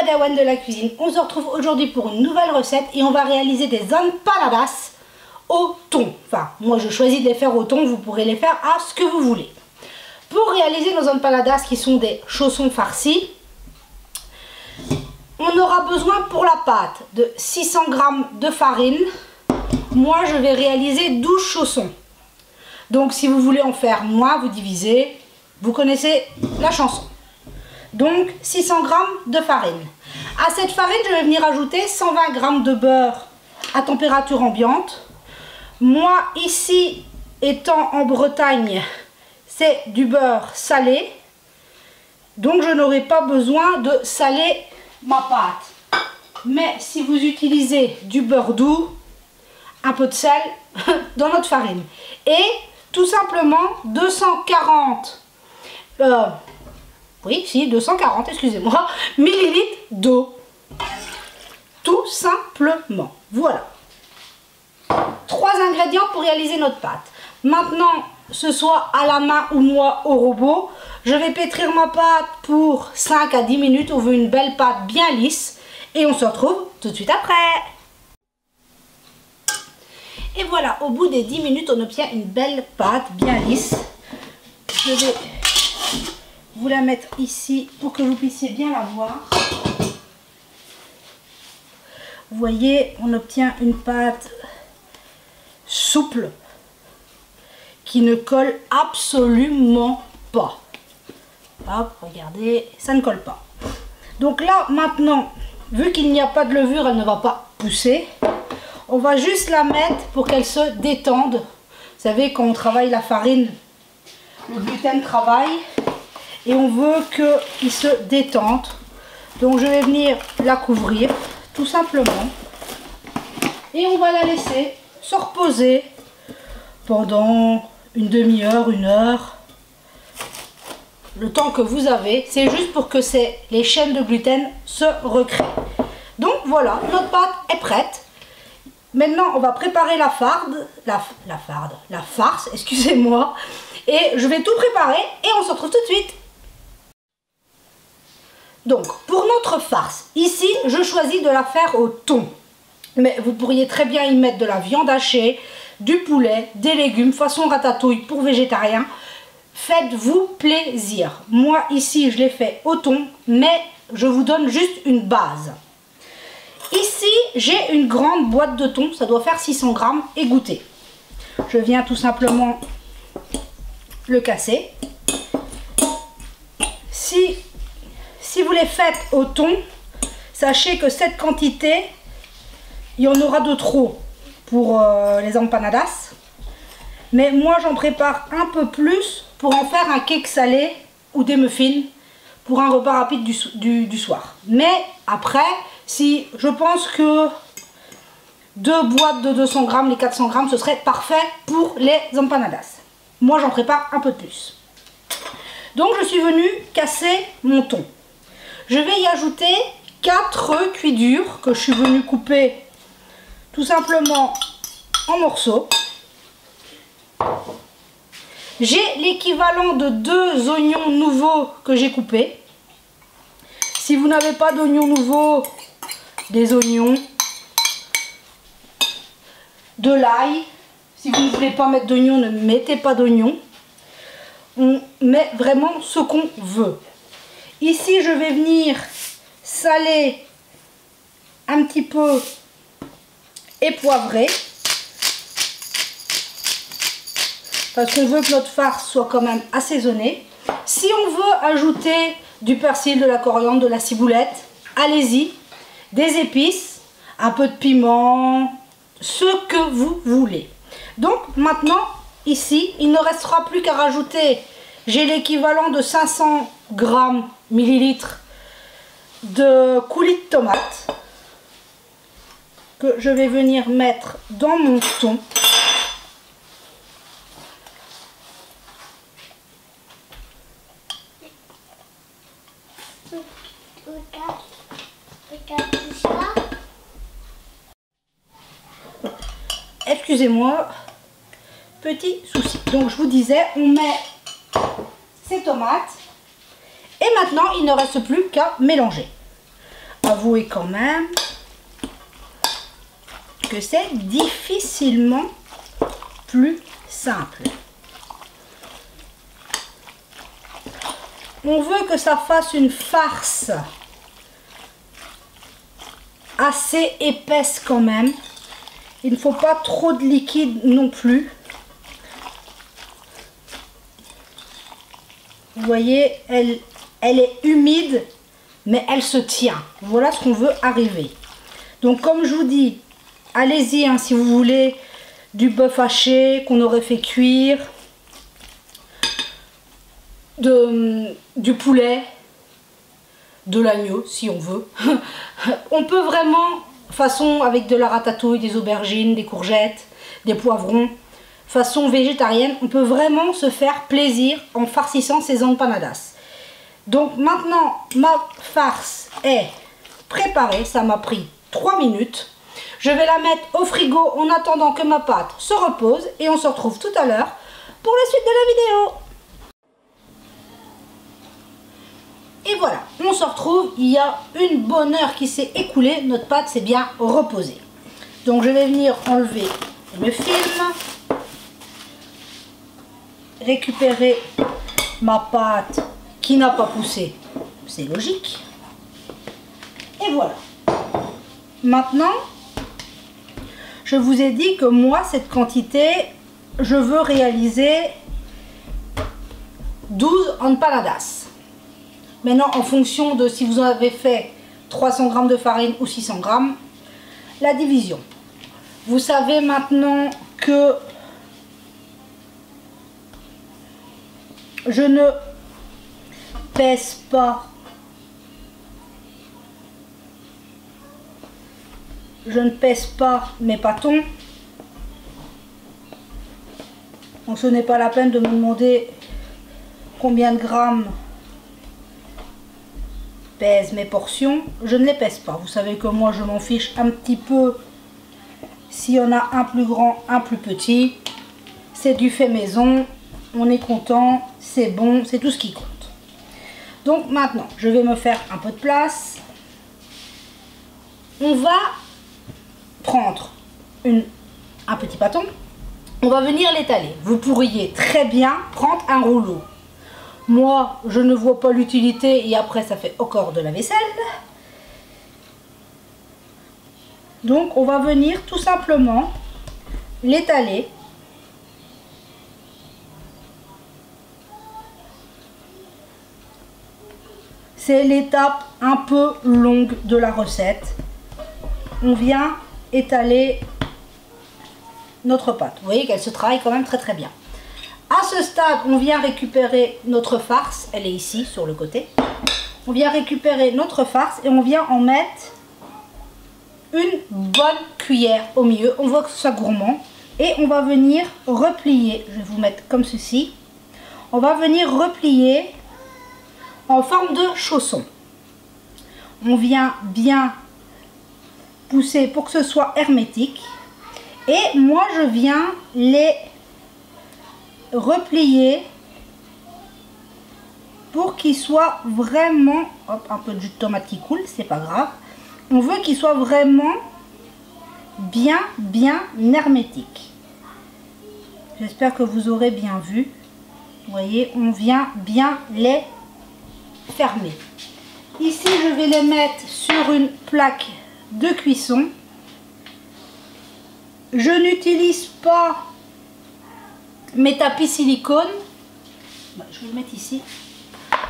Padawan de la cuisine, on se retrouve aujourd'hui pour une nouvelle recette et on va réaliser des empanadas au thon. Enfin, moi je choisis de les faire au thon, vous pourrez les faire à ce que vous voulez. Pour réaliser nos empanadas qui sont des chaussons farcis, on aura besoin pour la pâte de 600 g de farine. Moi je vais réaliser 12 chaussons. Donc si vous voulez en faire moins, vous divisez, vous connaissez la chanson. Donc 600 g de farine. À cette farine, je vais venir ajouter 120 g de beurre à température ambiante. Moi, ici, étant en Bretagne, c'est du beurre salé. Donc je n'aurai pas besoin de saler ma pâte. Mais si vous utilisez du beurre doux, un peu de sel dans notre farine. Et tout simplement 240 excusez-moi, millilitres d'eau. Tout simplement. Voilà. 3 ingrédients pour réaliser notre pâte. Maintenant, ce soit à la main ou moi au robot, je vais pétrir ma pâte pour 5 à 10 minutes. On veut une belle pâte bien lisse. Et on se retrouve tout de suite après. Et voilà, au bout des 10 minutes, on obtient une belle pâte bien lisse. Je vais vous la mettre ici pour que vous puissiez bien la voir. Vous voyez, on obtient une pâte souple qui ne colle absolument pas. Hop, regardez, ça ne colle pas. Donc là, maintenant, vu qu'il n'y a pas de levure, elle ne va pas pousser. On va juste la mettre pour qu'elle se détende. Vous savez, quand on travaille la farine, le gluten travaille. Et on veut qu'il se détende. Donc je vais venir la couvrir, tout simplement. Et on va la laisser se reposer pendant une demi-heure, 1 heure. Le temps que vous avez, c'est juste pour que les chaînes de gluten se recréent. Donc voilà, notre pâte est prête. Maintenant, on va préparer la farce, excusez-moi. Et je vais tout préparer et on se retrouve tout de suite. Donc, pour notre farce, ici, je choisis de la faire au thon. Mais vous pourriez très bien y mettre de la viande hachée, du poulet, des légumes, façon ratatouille pour végétariens. Faites-vous plaisir. Moi, ici, je l'ai fait au thon, mais je vous donne juste une base. Ici, j'ai une grande boîte de thon, ça doit faire 600 g égoutté. Je viens tout simplement le casser. Si vous les faites au thon, sachez que cette quantité, il y en aura de trop pour les empanadas. Mais moi, j'en prépare un peu plus pour en faire un cake salé ou des muffins pour un repas rapide du soir. Mais après, si je pense que 2 boîtes de 200 g, les 400 g, ce serait parfait pour les empanadas. Moi, j'en prépare un peu de plus. Donc, je suis venue casser mon thon. Je vais y ajouter 4 cuits durs que je suis venue couper tout simplement en morceaux. J'ai l'équivalent de 2 oignons nouveaux que j'ai coupés. Si vous n'avez pas d'oignons nouveaux, des oignons, de l'ail. Si vous ne voulez pas mettre d'oignons, ne mettez pas d'oignons. On met vraiment ce qu'on veut. Ici, je vais venir saler un petit peu et poivrer. Parce qu'on veut que notre farce soit quand même assaisonnée. Si on veut ajouter du persil, de la coriandre, de la ciboulette, allez-y. Des épices, un peu de piment, ce que vous voulez. Donc maintenant, ici, il ne restera plus qu'à rajouter, j'ai l'équivalent de 500 millilitres de coulis de tomate que je vais venir mettre dans mon thon. Excusez-moi, petit souci. Donc je vous disais, on met ces tomates et maintenant il ne reste plus qu'à mélanger. avouez quand même que c'est difficilement plus simple. On veut que ça fasse une farce assez épaisse quand même. Il ne faut pas trop de liquide non plus. Vous voyez, elle est humide, mais elle se tient. Voilà ce qu'on veut arriver. Donc comme je vous dis, allez-y hein, si vous voulez du bœuf haché qu'on aurait fait cuire, du poulet, de l'agneau si on veut. On peut vraiment, façon avec de la ratatouille, des aubergines, des courgettes, des poivrons, façon végétarienne, on peut vraiment se faire plaisir en farcissant ces empanadas. Donc maintenant ma farce est préparée, ça m'a pris 3 minutes. Je vais la mettre au frigo en attendant que ma pâte se repose et on se retrouve tout à l'heure pour la suite de la vidéo. Et voilà, on se retrouve, il y a une bonne heure qui s'est écoulée, notre pâte s'est bien reposée. Donc je vais venir enlever le film, récupérer ma pâte qui n'a pas poussé, c'est logique. Et voilà. Maintenant, je vous ai dit que moi, cette quantité, je veux réaliser 12 empanadas. Maintenant, en fonction de si vous en avez fait 300 g de farine ou 600 g, la division. Vous savez maintenant que je ne pèse pas. Je ne pèse pas mes pâtons. Donc ce n'est pas la peine de me demander combien de grammes pèsent mes portions. Je ne les pèse pas. Vous savez que moi je m'en fiche un petit peu s'il y en a un plus grand, un plus petit. C'est du fait maison. On est content, c'est bon, c'est tout ce qui compte. Donc maintenant, je vais me faire un peu de place. On va prendre un petit bâton, on va venir l'étaler. Vous pourriez très bien prendre un rouleau. Moi, je ne vois pas l'utilité et après ça fait encore de la vaisselle. Donc on va venir tout simplement l'étaler. C'est l'étape un peu longue de la recette. On vient étaler notre pâte. Vous voyez qu'elle se travaille quand même très très bien. À ce stade, on vient récupérer notre farce. Elle est ici sur le côté. On vient récupérer notre farce et on vient en mettre une bonne cuillère au milieu. On voit que ce soit gourmand. Et on va venir replier. Je vais vous mettre comme ceci. On va venir replier en forme de chausson. On vient bien pousser pour que ce soit hermétique. Et moi, je viens les replier pour qu'ils soient vraiment... Hop, un peu de jus de tomate qui coule, c'est pas grave. On veut qu'ils soient vraiment bien hermétiques. J'espère que vous aurez bien vu. Vous voyez, on vient bien les fermer. Ici, je vais les mettre sur une plaque de cuisson. Je n'utilise pas mes tapis silicone. Je vais le mettre ici.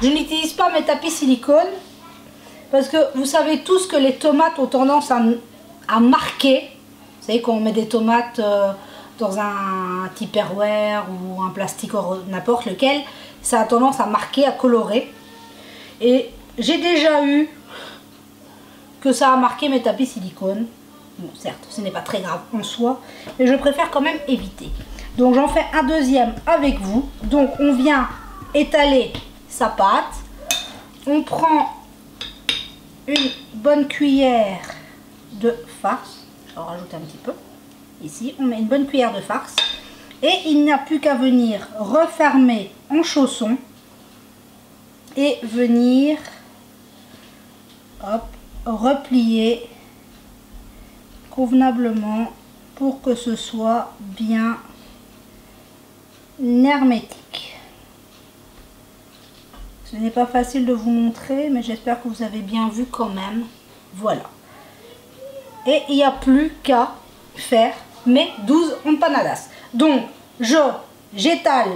Je n'utilise pas mes tapis silicone parce que vous savez tous que les tomates ont tendance à marquer. Vous savez qu'on met des tomates dans un Tupperware ou un plastique, n'importe lequel, ça a tendance à marquer, à colorer. Et j'ai déjà eu que ça a marqué mes tapis silicone. Bon, certes, ce n'est pas très grave en soi, mais je préfère quand même éviter. Donc j'en fais un deuxième avec vous. Donc on vient étaler sa pâte. On prend une bonne cuillère de farce. Je vais en rajouter un petit peu. Ici, on met une bonne cuillère de farce. Et il n'y a plus qu'à venir refermer en chausson. Et venir, hop, replier convenablement pour que ce soit bien hermétique. Ce n'est pas facile de vous montrer, mais j'espère que vous avez bien vu quand même. Voilà. Et il n'y a plus qu'à faire mes 12 empanadas. Donc, j'étale,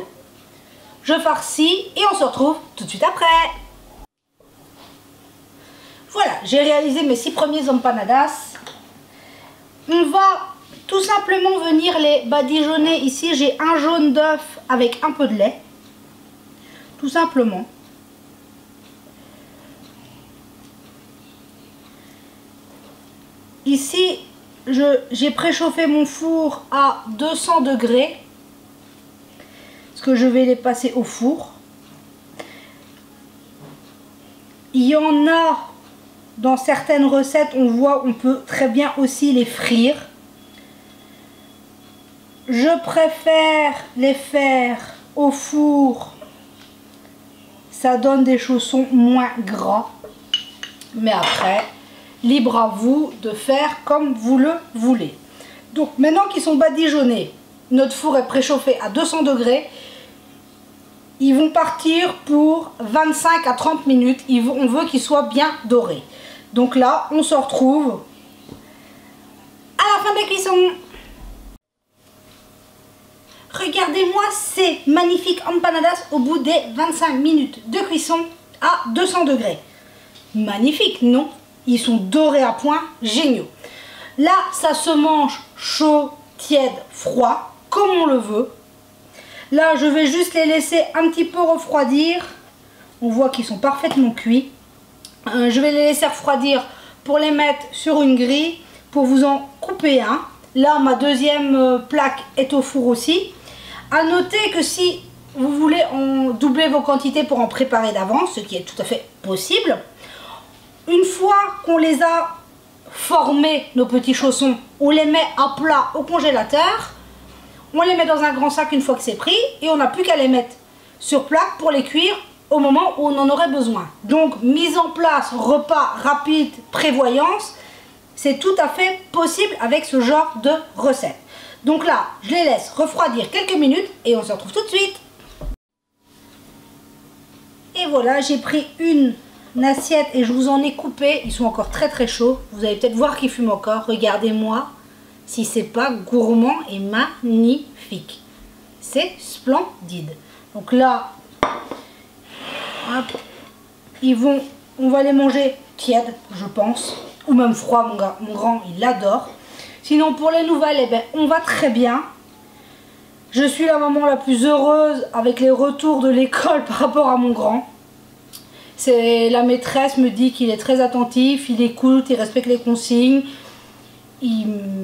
je farcis et on se retrouve tout de suite après. Voilà, j'ai réalisé mes 6 premiers empanadas. On va tout simplement venir les badigeonner. Ici, j'ai un jaune d'œuf avec un peu de lait. Tout simplement. Ici, j'ai préchauffé mon four à 200 degrés. Parce que je vais les passer au four. Il y en a dans certaines recettes, on voit, on peut très bien aussi les frire. Je préfère les faire au four. Ça donne des chaussons moins gras. Mais après, libre à vous de faire comme vous le voulez. Donc maintenant qu'ils sont badigeonnés, notre four est préchauffé à 200 degrés. Ils vont partir pour 25 à 30 minutes. On veut qu'ils soient bien dorés. Donc là, on se retrouve à la fin de la cuisson. Regardez-moi ces magnifiques empanadas au bout des 25 minutes de cuisson à 200 degrés. Magnifique, non? Ils sont dorés à point, géniaux. Là, ça se mange chaud, tiède, froid, comme on le veut. Là, je vais juste les laisser un petit peu refroidir. On voit qu'ils sont parfaitement cuits. Je vais les laisser refroidir pour les mettre sur une grille, pour vous en couper un. Là, ma deuxième plaque est au four aussi. À noter que si vous voulez doubler vos quantités pour en préparer d'avance, ce qui est tout à fait possible, une fois qu'on les a formés, nos petits chaussons, on les met à plat au congélateur. On les met dans un grand sac une fois que c'est pris et on n'a plus qu'à les mettre sur plaque pour les cuire au moment où on en aurait besoin. Donc, mise en place, repas rapide, prévoyance, c'est tout à fait possible avec ce genre de recette. Donc là, je les laisse refroidir quelques minutes et on se retrouve tout de suite. Et voilà, j'ai pris une assiette et je vous en ai coupé. Ils sont encore très très chauds. Vous allez peut-être voir qu'ils fument encore. Regardez-moi si c'est pas gourmand et magnifique. C'est splendide. Donc là, hop, on va les manger tièdes, je pense. Ou même froid, mon grand, il adore. Sinon, pour les nouvelles, eh ben, on va très bien. Je suis la maman la plus heureuse avec les retours de l'école par rapport à mon grand. La maîtresse me dit qu'il est très attentif, il écoute, il respecte les consignes.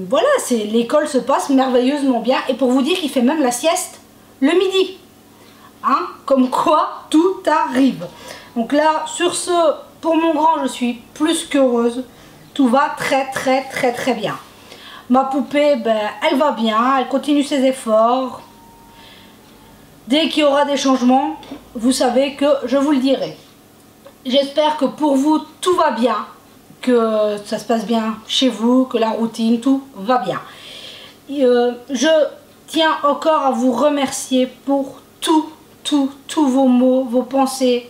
Voilà, l'école se passe merveilleusement bien. Et pour vous dire qu'il fait même la sieste le midi. Hein, comme quoi, tout arrive. Donc là, sur ce, pour mon grand, je suis plus qu'heureuse. Tout va très très très très bien. Ma poupée, ben, elle va bien, elle continue ses efforts. Dès qu'il y aura des changements, vous savez que je vous le dirai. J'espère que pour vous, tout va bien, que ça se passe bien chez vous, que la routine, tout va bien. Je tiens encore à vous remercier pour tous vos mots, vos pensées.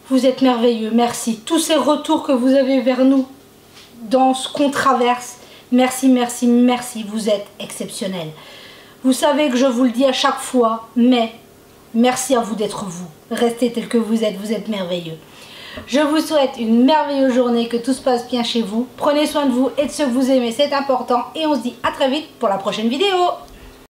Vous êtes merveilleux, merci. Tous ces retours que vous avez vers nous dans ce qu'on traverse, merci, merci, merci, vous êtes exceptionnels. Vous savez que je vous le dis à chaque fois, mais merci à vous d'être vous. Restez tel que vous êtes merveilleux. Je vous souhaite une merveilleuse journée, que tout se passe bien chez vous. Prenez soin de vous et de ceux que vous aimez, c'est important. Et on se dit à très vite pour la prochaine vidéo.